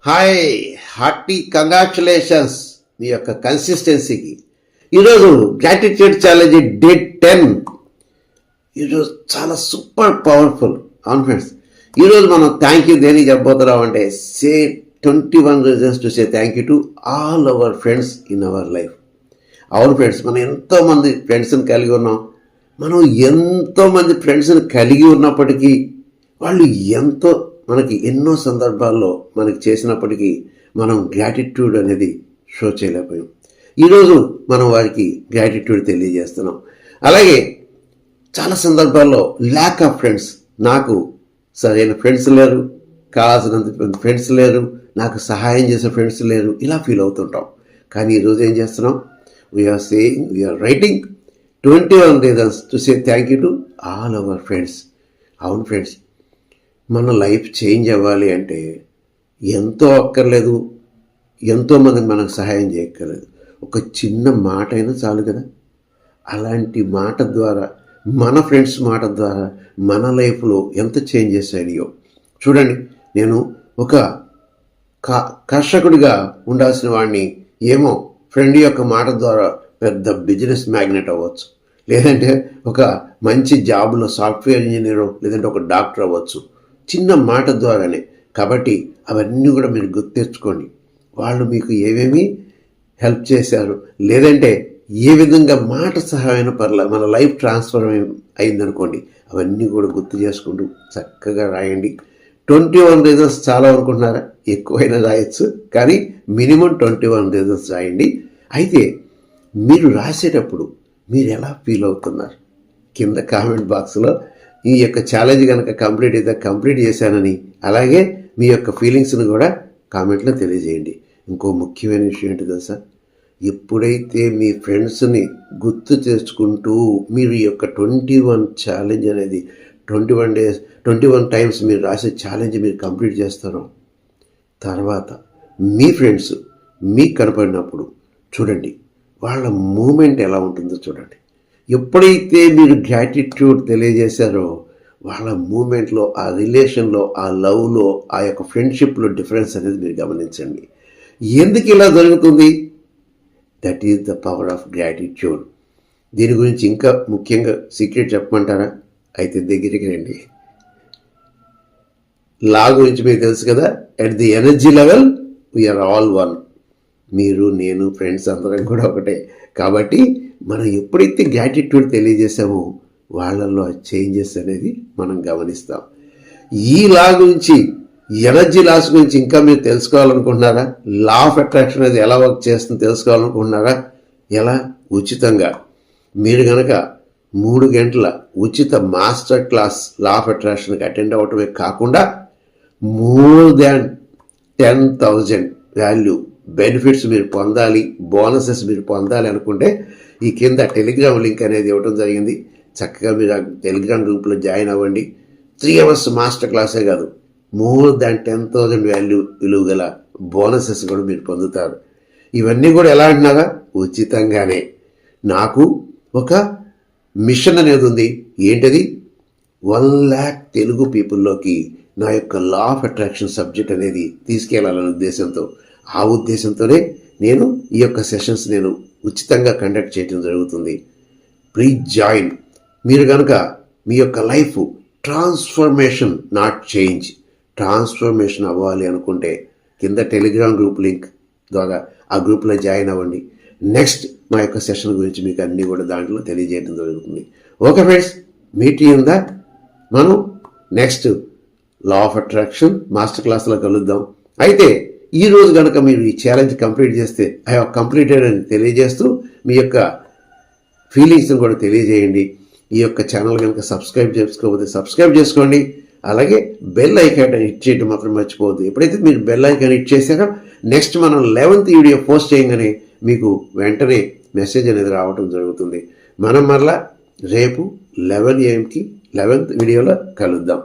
Hi, hearty congratulations మీ యొక్క కన్సిస్టెన్సీకి. ఈరోజు gratitude challenge day 10. ఈరోజు చాలా సూపర్ పవర్ఫుల్. అవును ఫ్రెండ్స్, ఈరోజు మనం థ్యాంక్ యూ దేనికి చెప్పబోతున్నాం అంటే సే 21 reasons to say thank you to all our friends in our life. అవును ఫ్రెండ్స్, మనం ఎంతోమంది ఫ్రెండ్స్ని కలిగి ఉన్నాం. మనం ఎంతోమంది ఫ్రెండ్స్ని కలిగి ఉన్నప్పటికీ వాళ్ళు ఎంతో మనకి ఎన్నో సందర్భాల్లో మనకి చేసినప్పటికీ మనం గ్రాటిట్యూడ్ అనేది షో చేయలేకపోయాం. ఈరోజు మనం వారికి గ్రాటిట్యూడ్ తెలియజేస్తున్నాం. అలాగే చాలా సందర్భాల్లో ల్యాక్ ఆఫ్ ఫ్రెండ్స్, నాకు సరైన ఫ్రెండ్స్ లేరు, కావాల్సినంత ఫ్రెండ్స్ లేరు, నాకు సహాయం చేసే ఫ్రెండ్స్ లేరు, ఇలా ఫీల్ అవుతుంటాం. కానీ ఈరోజు ఏం చేస్తున్నాం? We are writing 21 reasons to say thank you to all our friends. అవును ఫ్రెండ్స్, మన లైఫ్ చేంజ్ అవ్వాలి అంటే ఎంతో అక్కర్లేదు, ఎంతోమందికి మనకు సహాయం చేయక్కర్లేదు, ఒక చిన్న మాట అయినా చాలు కదా. అలాంటి మాట ద్వారా, మన ఫ్రెండ్స్ మాట ద్వారా మన లైఫ్లో ఎంత చేంజెస్ అయ్యాయో చూడండి. నేను ఒక కర్షకుడిగా ఉండాల్సిన వాడిని ఏమో ఫ్రెండ్ యొక్క మాట ద్వారా పెద్ద బిజినెస్ మ్యాగ్నెట్ అవ్వచ్చు, లేదంటే ఒక మంచి జాబ్లో సాఫ్ట్వేర్ ఇంజనీరు, లేదంటే ఒక డాక్టర్ అవ్వచ్చు, చిన్న మాట ద్వారానే. కాబట్టి అవన్నీ కూడా మీరు గుర్తెచ్చుకోండి. వాళ్ళు మీకు ఏమేమి హెల్ప్ చేశారు, లేదంటే ఏ విధంగా మాట సహాయమైన పర్లేదు మన లైఫ్ ట్రాన్స్ఫర్ అయిందనుకోండి, అవన్నీ కూడా గుర్తు చేసుకుంటూ చక్కగా రాయండి. 21 రీజన్స్ చాలా అనుకుంటున్నారా? ఎక్కువైనా రాయొచ్చు, కానీ మినిమం 21 రీజన్స్ రాయండి. అయితే మీరు రాసేటప్పుడు మీరు ఎలా ఫీల్ అవుతున్నారు కింద కామెంట్ బాక్స్లో ఈ యొక్క ఛాలెంజ్ కనుక కంప్లీట్ చేశానని, అలాగే మీ యొక్క ఫీలింగ్స్ని కూడా కామెంట్లో తెలియజేయండి. ఇంకో ముఖ్యమైన విషయం ఏంటి తెలుసా? ఎప్పుడైతే మీ ఫ్రెండ్స్ని గుర్తు చేసుకుంటూ మీరు ఈ యొక్క 21 ఛాలెంజ్ అనేది 21 టైమ్స్ మీరు రాసే ఛాలెంజ్ మీరు కంప్లీట్ చేస్తారో, తర్వాత మీ ఫ్రెండ్స్ మీకు కనపడినప్పుడు చూడండి వాళ్ళ మూమెంట్ ఎలా ఉంటుందో చూడండి. ఎప్పుడైతే మీరు గ్రాటిట్యూడ్ తెలియజేశారో వాళ్ళ మూమెంట్లో, ఆ రిలేషన్లో, ఆ లవ్లో, ఆ యొక్క ఫ్రెండ్షిప్లో డిఫరెన్స్ అనేది మీరు గమనించండి. ఎందుకు ఇలా జరుగుతుంది? That is the power of gratitude. దీని గురించి ఇంకా ముఖ్యంగా సీక్రెట్ చెప్పమంటారా? అయితే దగ్గరికి రండి. లా గురించి మీకు తెలుసు కదా, at the energy level we are all one. మీరు, నేను, ఫ్రెండ్స్ అందరం కూడా ఒకటే. కాబట్టి మనం ఎప్పుడైతే గ్రాటిట్యూడ్ తెలియజేసామో వాళ్ళల్లో చేంజెస్ అనేది మనం గమనిస్తాం. ఈ లా గురించి, ఎనర్జీ లాస్ గురించి ఇంకా మీరు తెలుసుకోవాలనుకుంటున్నారా? లా ఆఫ్ అట్రాక్షన్ అనేది ఎలా వర్క్ చేస్తుందో తెలుసుకోవాలనుకుంటున్నారా? ఎలా? ఉచితంగా మీరు కనుక 3 గంటల ఉచిత మాస్టర్ క్లాస్ లా ఆఫ్ అట్రాక్షన్కి అటెండ్ అవ్వటమే కాకుండా more than 10,000 వాల్యూ బెనిఫిట్స్ మీరు పొందాలి, బోనసెస్ మీరు పొందాలి అనుకుంటే ఈ కింద టెలిగ్రామ్ లింక్ అనేది ఇవ్వడం జరిగింది. చక్కగా మీరు ఆ టెలిగ్రామ్ గ్రూప్లో జాయిన్ అవ్వండి. 3 hours మాస్టర్ క్లాసే కాదు, more than 10,000 వాల్యూ విలువ గల బోనసెస్ కూడా మీరు పొందుతారు. ఇవన్నీ కూడా ఎలా అంటున్నారా? ఉచితంగానే. నాకు ఒక మిషన్ అనేది ఉంది. ఏంటది? 1 lakh తెలుగు పీపుల్లోకి నా యొక్క లా ఆఫ్ అట్రాక్షన్ సబ్జెక్ట్ అనేది తీసుకెళ్లాలనే ఉద్దేశంతో, ఆ ఉద్దేశంతోనే నేను ఈ యొక్క సెషన్స్ నేను ఉచితంగా కండక్ట్ చేయడం జరుగుతుంది. Please join. మీరు కనుక మీ యొక్క life transformation, not change, transformation అవ్వాలి అనుకుంటే కింద టెలిగ్రామ్ గ్రూప్ లింక్ ద్వారా ఆ గ్రూప్లో జాయిన్ అవ్వండి. నెక్స్ట్ మా యొక్క సెషన్ గురించి మీకు అన్నీ కూడా దాంట్లో తెలియజేయడం జరుగుతుంది. Okay friends, meet in the మనం next law of attraction master క్లాస్లో కలుద్దాం. అయితే ఈరోజు కనుక మీరు ఈ ఛాలెంజ్ కంప్లీట్ చేస్తే ఐ హావ్ కంప్లీటెడ్ అని తెలియజేస్తూ మీ యొక్క ఫీలింగ్స్ని కూడా తెలియజేయండి. ఈ యొక్క ఛానల్ కనుక సబ్స్క్రైబ్ చేసుకోకపోతే సబ్స్క్రైబ్ చేసుకోండి. అలాగే బెల్ ఐకాన్ హిట్ చేయడం మాత్రం మర్చిపోవద్దు. ఎప్పుడైతే మీరు బెల్ ఐకాన్ హిట్ చేశారో నెక్స్ట్ మనం 11th వీడియో పోస్ట్ చేయగానే మీకు వెంటనే మెసేజ్ అనేది రావడం జరుగుతుంది. మనం మరలా రేపు 11 AM 11th వీడియోలో కలుద్దాం.